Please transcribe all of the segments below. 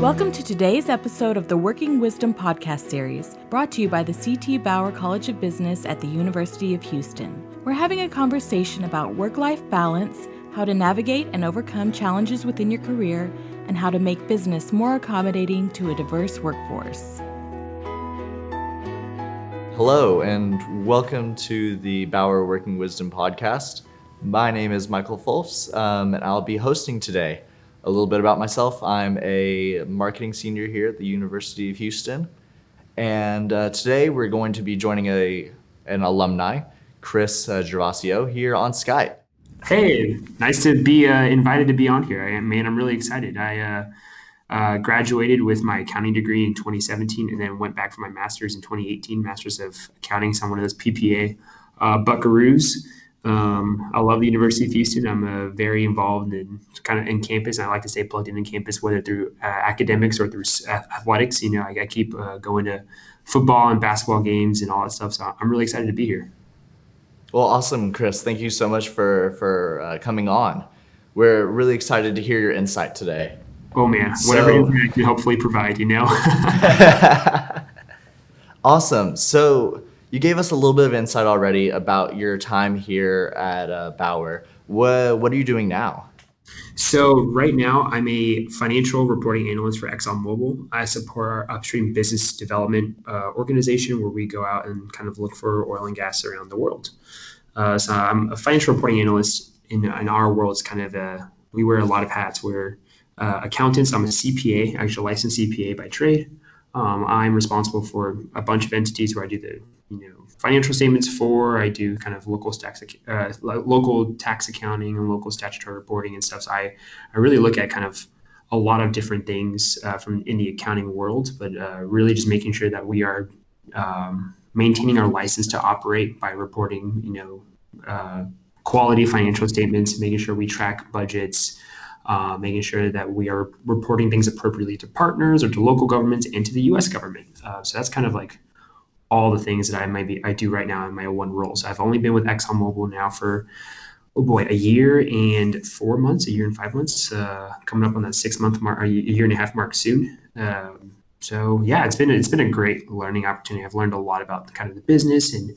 Welcome to today's episode of the Working Wisdom podcast series, brought to you by the C.T. Bauer College of Business at the University of Houston. We're having a conversation about work-life balance, how to navigate and overcome challenges within your career, and how to make business more accommodating to a diverse workforce. Hello, and welcome to the Bauer Working Wisdom podcast. My name is Michael Fulfs, and I'll be hosting today. A little bit about myself. I'm a marketing senior here at the University of Houston. And today we're going to be joining an alumni, Chris Gervasio, here on Skype. Hey, nice to be invited to be on here. I'm really excited. I graduated with my accounting degree in 2017 and then went back for my master's in 2018, Master's of Accounting. So I'm one of those PPA buckaroos. I love the University of Houston. I'm very involved in campus. I like to stay plugged in campus, whether through academics or through athletics. I keep going to football and basketball games and all that stuff. So I'm really excited to be here. Well, awesome, Chris. Thank you so much for coming on. We're really excited to hear your insight today. Oh man, whatever I can hopefully provide, Awesome. So you gave us a little bit of insight already about your time here at Bauer. What are you doing now? So right now, I'm a financial reporting analyst for ExxonMobil. I support our upstream business development organization where we go out and kind of look for oil and gas around the world. So I'm a financial reporting analyst in our world. It's kind of we wear a lot of hats. We're accountants. I'm a CPA, actually licensed CPA by trade. I'm responsible for a bunch of entities where I do the financial statements for. I do kind of local tax accounting and local statutory reporting and stuff. So I really look at kind of a lot of different things from in the accounting world, but really just making sure that we are maintaining our license to operate by reporting, quality financial statements, making sure we track budgets, making sure that we are reporting things appropriately to partners or to local governments and to the U.S. government. So that's kind of like all the things that I do right now in my one role. So I've only been with ExxonMobil now for, a year and 4 months, a year and 5 months, coming up on that 6 month mark, a year and a half mark soon. So yeah, it's been a great learning opportunity. I've learned a lot about kind of the business and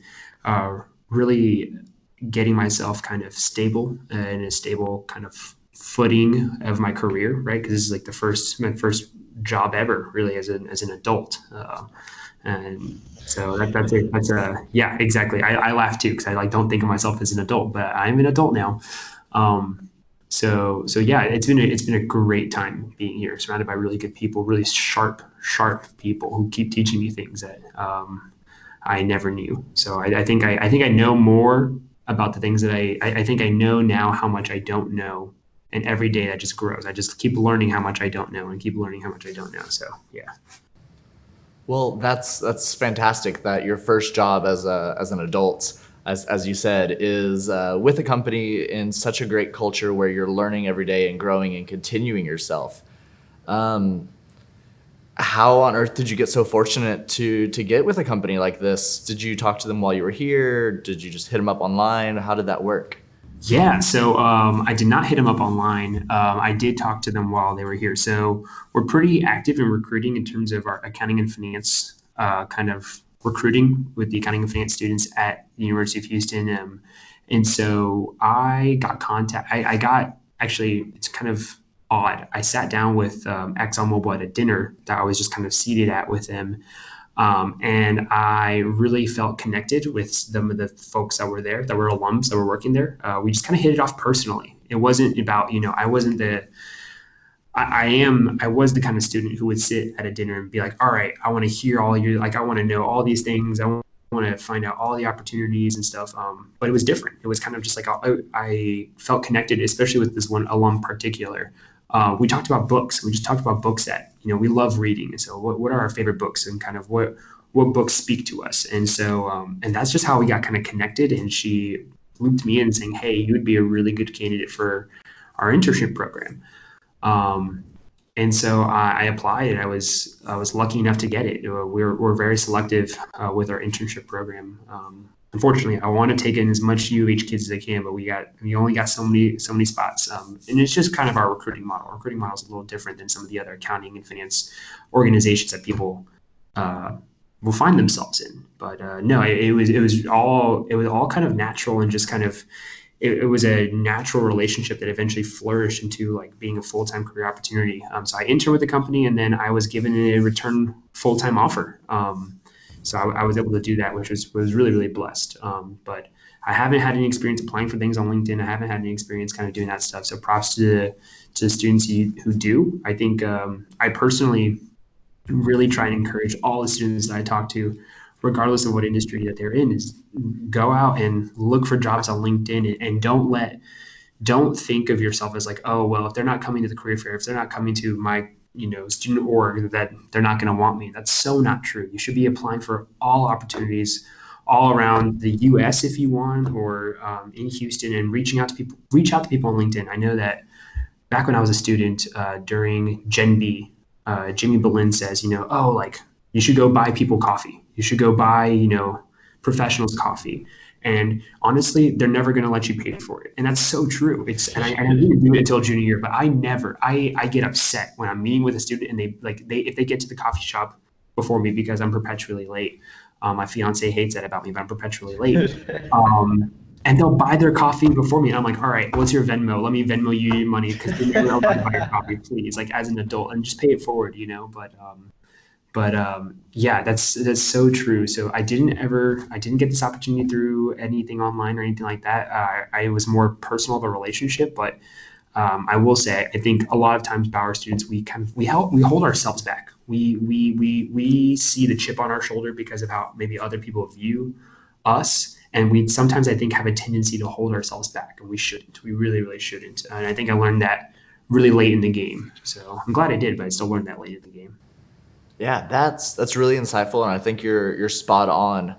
really getting myself kind of stable in a stable kind of footing of my career, right? Because this is like my first job ever, really, as an adult. And so yeah, exactly. I laugh too because I don't think of myself as an adult, but I'm an adult now. So yeah, it's been a great time being here, surrounded by really good people, really sharp people who keep teaching me things that I never knew. So I think I know more about the things that I think I know now how much I don't know. And every day that just grows. I just keep learning how much I don't know and keep learning how much I don't know. So yeah. Well, that's fantastic that your first job as an adult, as you said, is with a company in such a great culture where you're learning every day and growing and continuing yourself. How on earth did you get so fortunate to get with a company like this? Did you talk to them while you were here? Did you just hit them up online? How did that work? Yeah, so I did not hit them up online. I did talk to them while they were here. So we're pretty active in recruiting in terms of our accounting and finance kind of recruiting with the accounting and finance students at the University of Houston. And so I got actually, it's kind of odd. I sat down with ExxonMobil at a dinner that I was just kind of seated at with them. And I really felt connected with some of the folks that were there, that were alums that were working there. We just kind of hit it off personally. It wasn't about, I wasn't I was the kind of student who would sit at a dinner and be like, all right, I want to hear all your, I want to know all these things. I want to find out all the opportunities and stuff. But it was different. It was kind of just like, I felt connected, especially with this one alum in particular. We talked about books. We just talked about books that, we love reading. And so what are our favorite books and kind of what books speak to us? And so, and that's just how we got kind of connected. And she looped me in saying, hey, you would be a really good candidate for our internship program. And so I applied and I was lucky enough to get it. We're very selective with our internship program. unfortunately, I want to take in as much UH kids as I can, but we only got so many spots, and it's just kind of our recruiting model. Our recruiting model is a little different than some of the other accounting and finance organizations that people will find themselves in. But no, it was all kind of natural, and just kind of it was a natural relationship that eventually flourished into like being a full-time career opportunity. So I interned with the company, and then I was given a return full-time offer. So I was able to do that, which was really, really blessed. But I haven't had any experience applying for things on LinkedIn. I haven't had any experience kind of doing that stuff. So props to the students who do. I think I personally really try and encourage all the students that I talk to, regardless of what industry that they're in, is go out and look for jobs on LinkedIn, and don't think of yourself as like, oh, well, if they're not coming to the career fair, if they're not coming to my student org, that they're not going to want me. That's so not true. You should be applying for all opportunities all around the US if you want, or in Houston, and reach out to people on LinkedIn. I know that back when I was a student during Gen B, Jimmy Boleyn says, oh, like you should go buy people coffee. You should go buy, professionals coffee. And honestly, they're never going to let you pay for it. And that's so true. And I didn't do it until junior year, but I get upset when I'm meeting with a student and if they get to the coffee shop before me because I'm perpetually late. My fiance hates that about me, but I'm perpetually late. And they'll buy their coffee before me. And I'm like, all right, what's your Venmo? Let me Venmo you your money, because you're never allowed to buy your coffee, please. Like as an adult, and just pay it forward, But yeah, that's so true. So I didn't get this opportunity through anything online or anything like that. It was more personal of a relationship, but I will say, I think a lot of times Bauer students, we hold ourselves back. We see the chip on our shoulder because of how maybe other people view us. And we sometimes, I think, have a tendency to hold ourselves back, and we shouldn't. We really, really shouldn't. And I think I learned that really late in the game. So I'm glad I did, but I still learned that late in the game. Yeah, that's really insightful, and I think you're spot on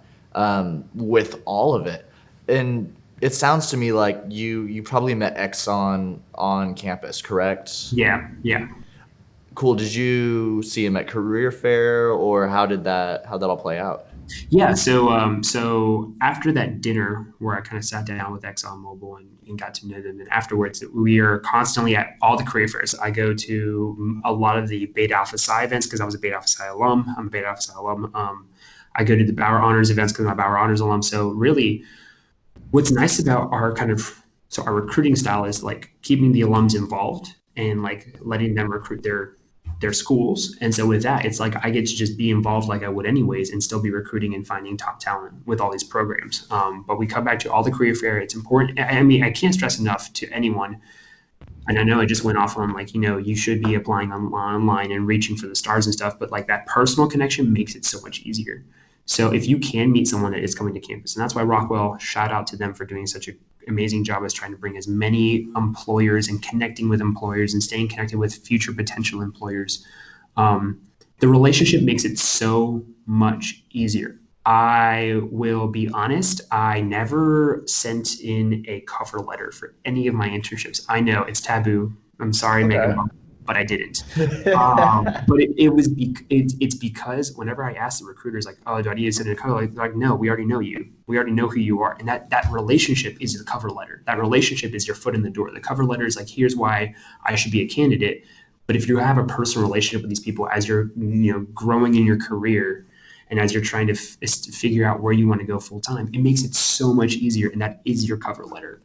with all of it. And it sounds to me like you probably met Exxon on campus, correct? Yeah. Cool. Did you see him at career fair, or how'd that all play out? Yeah. So after that dinner where I kind of sat down with ExxonMobil and got to know them, and afterwards we are constantly at all the career fairs. I go to a lot of the Beta Alpha Psi events because I was a Beta Alpha Psi alum. I'm a Beta Alpha Psi alum. I go to the Bauer Honors events because I'm a Bauer Honors alum. So really, what's nice about our recruiting style is like keeping the alums involved and like letting them recruit their schools. And so with that, it's like I get to just be involved like I would anyways and still be recruiting and finding top talent with all these programs. But we come back to all the career fair. It's important. I mean, I can't stress enough to anyone. And I know I just went off on like, you should be applying online and reaching for the stars and stuff, but like that personal connection makes it so much easier. So if you can meet someone that is coming to campus, and that's why Rockwell, shout out to them for doing such an amazing job as trying to bring as many employers and connecting with employers and staying connected with future potential employers. The relationship makes it so much easier. I will be honest, I never sent in a cover letter for any of my internships. I know it's taboo. I'm sorry, Okay. Megan, but I didn't. But it's because whenever I ask the recruiters, like, oh, do I need to send in a cover letter? They're like, no, we already know you. We already know who you are. And that relationship is the cover letter. That relationship is your foot in the door. The cover letter is like, here's why I should be a candidate. But if you have a personal relationship with these people as you're growing in your career, and as you're trying to figure out where you want to go full time, it makes it so much easier. And that is your cover letter.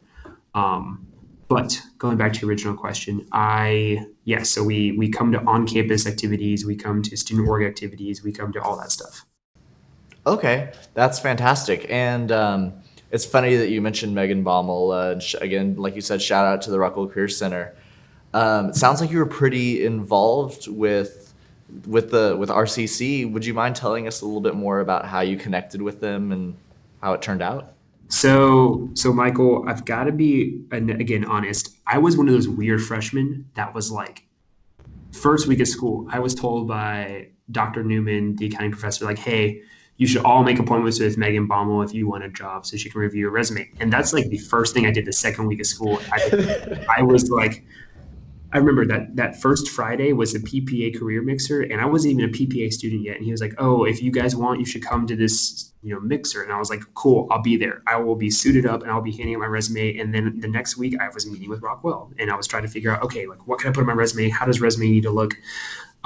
But going back to your original question, so we come to on-campus activities, we come to student org activities, we come to all that stuff. Okay, that's fantastic. And it's funny that you mentioned Megan Baumel. Again, like you said, shout out to the Rockwell Career Center. It sounds like you were pretty involved with RCC. Would you mind telling us a little bit more about how you connected with them and how it turned out? So Michael, I've got to be, again, honest. I was one of those weird freshmen that was like, first week of school, I was told by Dr. Newman, the accounting professor, like, hey, you should all make appointments with Megan Baumel if you want a job so she can review your resume. And that's like the first thing I did the second week of school. I was like, I remember that first Friday was a PPA career mixer, and I wasn't even a PPA student yet. And he was like, "Oh, if you guys want, you should come to this, mixer." And I was like, "Cool, I'll be there. I will be suited up, and I'll be handing out my resume." And then the next week, I was meeting with Rockwell, and I was trying to figure out, okay, like what can I put on my resume? How does resume need to look?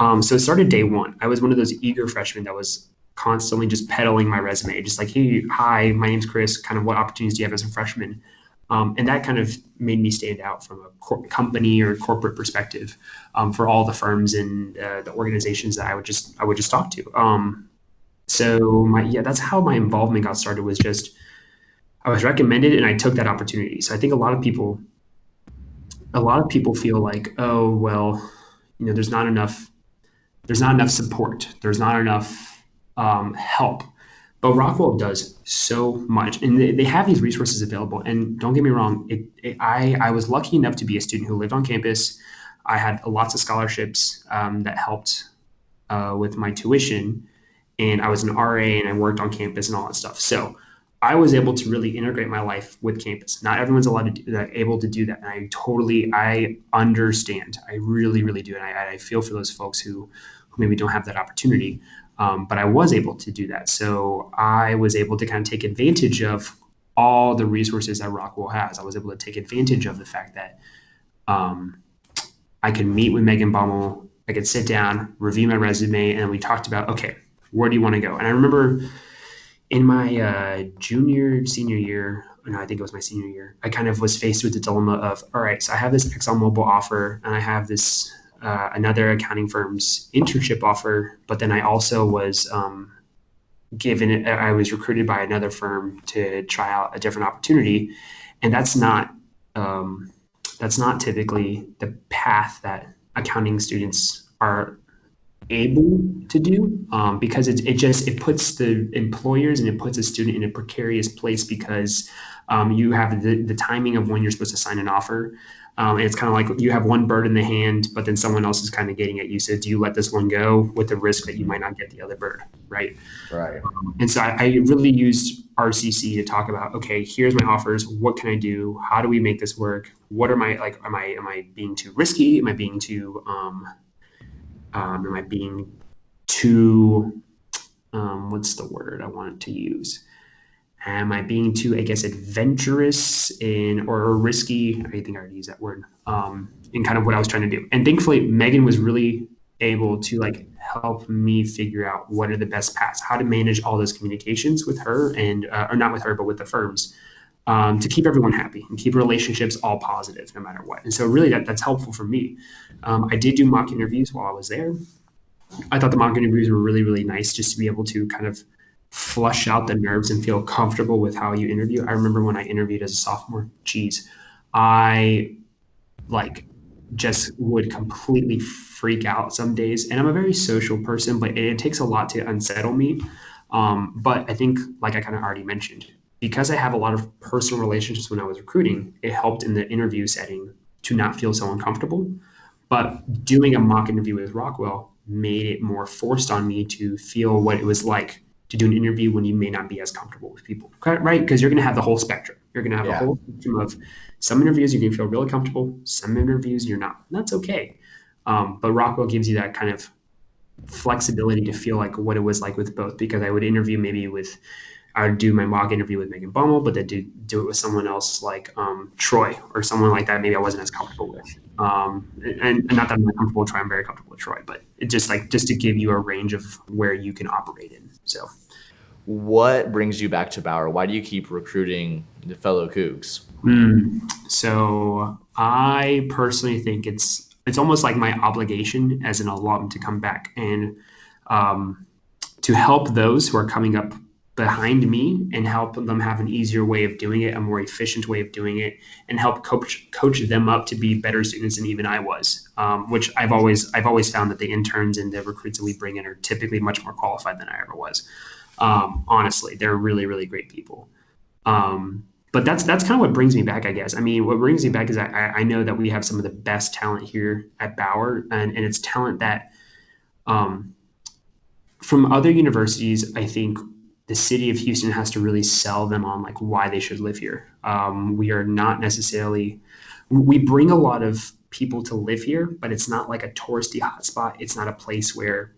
So it started day one. I was one of those eager freshmen that was constantly just peddling my resume, just like, "Hey, hi, my name's Chris. Kind of what opportunities do you have as a freshman?" And that kind of made me stand out from a company or corporate perspective for all the firms and the organizations that I would just talk to. That's how my involvement got started. Was just I was recommended and I took that opportunity. So I think a lot of people feel like, oh well, there's not enough support, there's not enough help. But Rockwell does so much, and they have these resources available. And don't get me wrong, I was lucky enough to be a student who lived on campus. I had lots of scholarships that helped with my tuition, and I was an RA and I worked on campus and all that stuff. So I was able to really integrate my life with campus. Not everyone's able to do that, and I understand. I really, really do, and I feel for those folks who maybe don't have that opportunity. But I was able to do that. So I was able to kind of take advantage of all the resources that Rockwell has. I was able to take advantage of the fact that I could meet with Megan Baumel. I could sit down, review my resume, and we talked about, okay, where do you want to go? And I remember in my senior year, no, I think it was my senior year, I kind of was faced with the dilemma of, all right, so I have this ExxonMobil offer and I have this another accounting firm's internship offer, but then I also was I was recruited by another firm to try out a different opportunity, and that's not typically the path that accounting students are able to do, because it puts the employers and it puts a student in a precarious place because you have the timing of when you're supposed to sign an offer. And it's kind of like you have one bird in the hand, but then someone else is kind of getting at you. So do you let this one go with the risk that you might not get the other bird, right? Right. And so I really used RCC to talk about, okay, here's my offers. What can I do? How do we make this work? What are my, like, am I being too risky? Am I being too, what's the word I wanted to use? Am I being too, I guess, adventurous or risky? I think I already used that word in kind of what I was trying to do. And thankfully, Megan was really able to help me figure out what are the best paths, how to manage all those communications with her and, or not with her, but with the firms to keep everyone happy and keep relationships all positive no matter what. And so really that's helpful for me. I did do mock interviews while I was there. I thought the mock interviews were really, really nice just to be able to kind of flush out the nerves and feel comfortable with how you interview. I remember when I interviewed as a sophomore, I just would completely freak out some days. And I'm a very social person, but it takes a lot to unsettle me. But I think, like I kind of already mentioned, because I have a lot of personal relationships when I was recruiting, it helped in the interview setting to not feel so uncomfortable. But doing a mock interview with Rockwell made it more forced on me to feel what it was like to do an interview when you may not be as comfortable with people, right? Because you're going to have the whole spectrum. You're going to have the whole spectrum of some interviews you can feel really comfortable, some interviews you're not. And that's okay. But Rockwell gives you that kind of flexibility to feel like what it was like with both, because I would I would do my mock interview with Megan Baumel, but then do it with someone else like Troy or someone like that maybe I wasn't as comfortable with. And not that I'm not comfortable with Troy, I'm very comfortable with Troy, but it just to give you a range of where you can operate in. So what brings you back to Bauer? Why do you keep recruiting the fellow Cougs? So I personally think it's almost like my obligation as an alum to come back and to help those who are coming up behind me and help them have an easier way of doing it, a more efficient way of doing it, and help coach them up to be better students than even I was, which I've always found that the interns and the recruits that we bring in are typically much more qualified than I ever was. Honestly, they're really, really great people. But that's kind of what brings me back, I guess. I mean, what brings me back is I know that we have some of the best talent here at Bauer, and it's talent that from other universities, I think the city of Houston has to really sell them on why they should live here. We are not necessarily, we bring a lot of people to live here, but it's not like a touristy hotspot. It's not a place where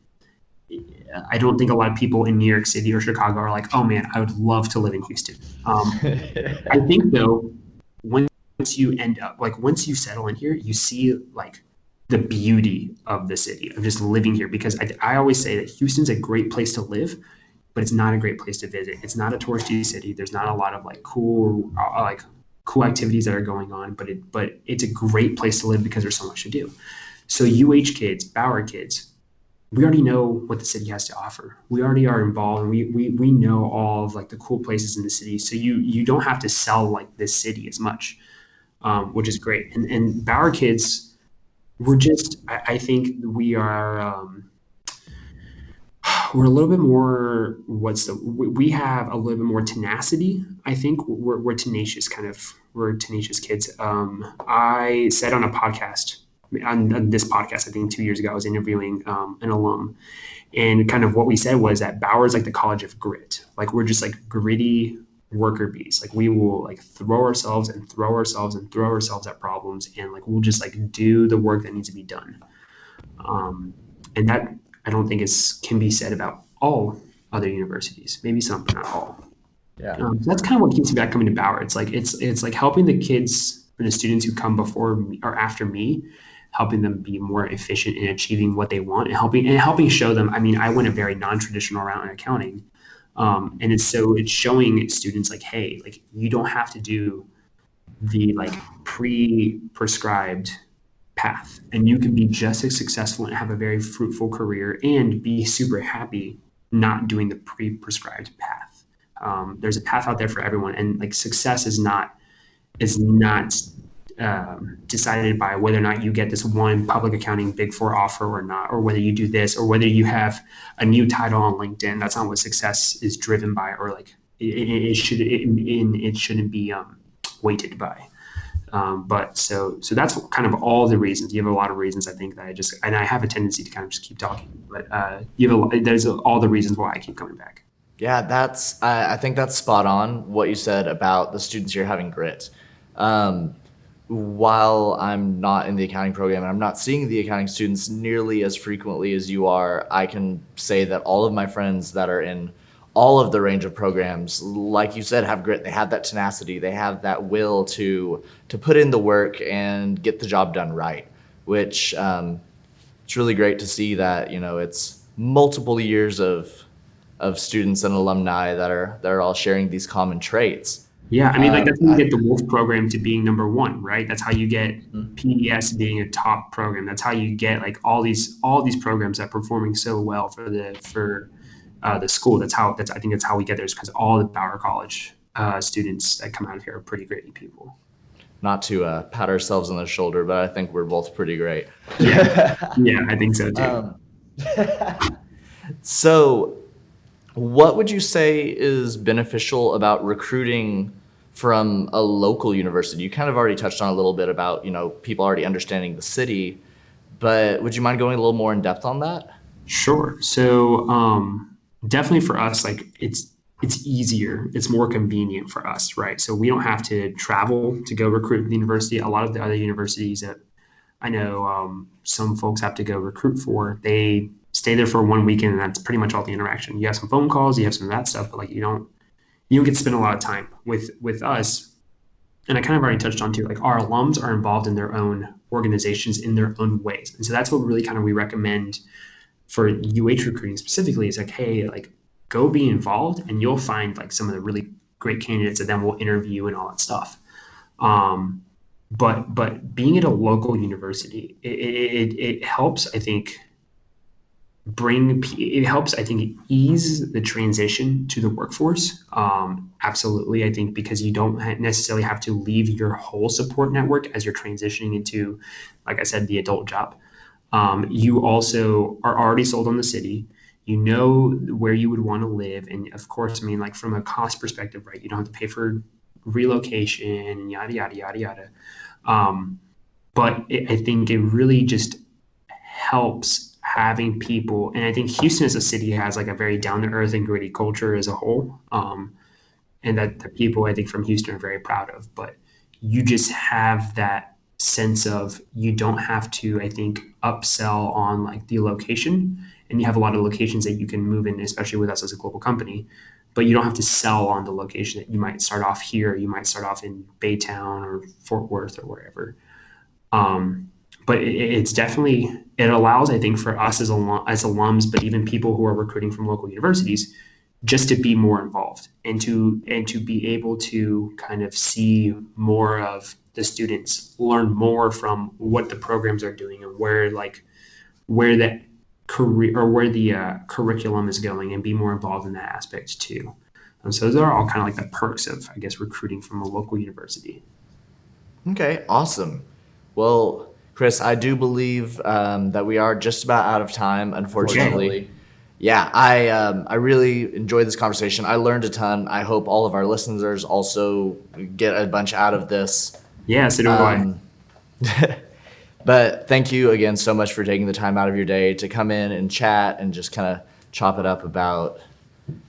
I don't think a lot of people in New York City or Chicago are like, oh man, I would love to live in Houston. I think though, once you end up once you settle in here, you see like the beauty of the city of just living here. Because I always say that Houston's a great place to live, but it's not a great place to visit. It's not a touristy city. There's not a lot of cool activities that are going on, but it's a great place to live because there's so much to do. So UH kids, Bauer kids, we already know what the city has to offer. We already are involved, and we know all of like the cool places in the city. So you don't have to sell like this city as much, which is great. And Bauer kids, I think we are we're a little bit more we have a little bit more tenacity. I think we're tenacious we're tenacious kids. I said on this podcast, I think 2 years ago, I was interviewing an alum, and kind of what we said was that Bauer is like the college of grit. Like we're just like gritty worker bees. Like we will like throw ourselves at problems, and like we'll just like do the work that needs to be done. And that I don't think can be said about all other universities. Maybe some, but not all. Yeah. So that's kind of what keeps me back coming to Bauer. It's like helping the kids or the students who come before me or after me, helping them be more efficient in achieving what they want, and helping show them. I mean, I went a very non-traditional route in accounting, and it's showing students like, hey, like you don't have to do the like pre-prescribed path, and you can be just as successful and have a very fruitful career and be super happy not doing the pre-prescribed path. There's a path out there for everyone, and like success is not decided by whether or not you get this one public accounting Big Four offer or not, or whether you do this, or whether you have a new title on LinkedIn. That's not what success is driven by, or like it shouldn't be weighted by. But so that's kind of all the reasons. You have a lot of reasons. I think that I have a tendency to kind of just keep talking, but there's all the reasons why I keep coming back. Yeah, I think that's spot on what you said about the students here having grit. While I'm not in the accounting program and I'm not seeing the accounting students nearly as frequently as you are, I can say that all of my friends that are in all of the range of programs, like you said, have grit. They have that tenacity. They have that will to put in the work and get the job done right, which it's really great to see that, it's multiple years of students and alumni that are all sharing these common traits. Yeah, I mean, like that's how you get the Wolf program to being number one, right? That's how you get PES being a top program. That's how you get like all these programs that are performing so well for the school. I think that's how we get there, is because all the Bauer College students that come out of here are pretty great people. Not to pat ourselves on the shoulder, but I think we're both pretty great. Yeah, I think so too. So, what would you say is beneficial about recruiting from a local university? You kind of already touched on a little bit about, people already understanding the city, but would you mind going a little more in depth on that? Sure. So definitely for us, like it's easier, it's more convenient for us, right? So we don't have to travel to go recruit at the university. A lot of the other universities that I know some folks have to go recruit for, they stay there for 1 weekend, and that's pretty much all the interaction. You have some phone calls, you have some of that stuff, but like you don't get to spend a lot of time with us. And I kind of already touched on too, like our alums are involved in their own organizations in their own ways. And so that's what really kind of we recommend for UH recruiting specifically, is like, hey, like go be involved, and you'll find like some of the really great candidates that then we'll interview and all that stuff. But being at a local university, it helps, I think, ease the transition to the workforce. Absolutely. I think because you don't necessarily have to leave your whole support network as you're transitioning into, like I said, the adult job. You also are already sold on the city. You know where you would want to live. And of course, I mean, like from a cost perspective, right, you don't have to pay for relocation and yada, yada, yada, yada. But I think it really just helps having people, and I think Houston as a city has like a very down to earth and gritty culture as a whole, and that the people I think from Houston are very proud of. But you just have that sense of you don't have to, I think, upsell on like the location. And you have a lot of locations that you can move in, especially with us as a global company. But you don't have to sell on the location that you might start off here. You might start off in Baytown or Fort Worth or wherever. But it's definitely, it allows, I think, for us as alums, but even people who are recruiting from local universities, just to be more involved and to be able to kind of see more of the students, learn more from what the programs are doing and where that career or where the curriculum is going, and be more involved in that aspect too. So those are all kind of like the perks of, I guess, recruiting from a local university. Okay, awesome. Well, Chris, I do believe that we are just about out of time, unfortunately. Okay. Yeah, I really enjoyed this conversation. I learned a ton. I hope all of our listeners also get a bunch out of this. Yeah, so do I. But thank you again so much for taking the time out of your day to come in and chat and just kind of chop it up about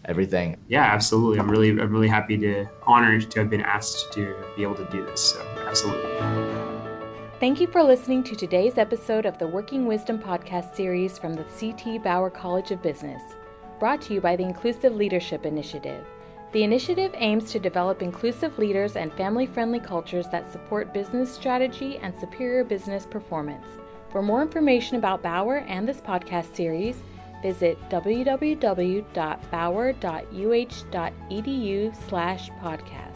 everything. Yeah, absolutely. I'm really happy honored to have been asked to be able to do this. So absolutely. Thank you for listening to today's episode of the Working Wisdom podcast series from the CT Bauer College of Business, brought to you by the Inclusive Leadership Initiative. The initiative aims to develop inclusive leaders and family-friendly cultures that support business strategy and superior business performance. For more information about Bauer and this podcast series, visit www.bauer.uh.edu/podcast.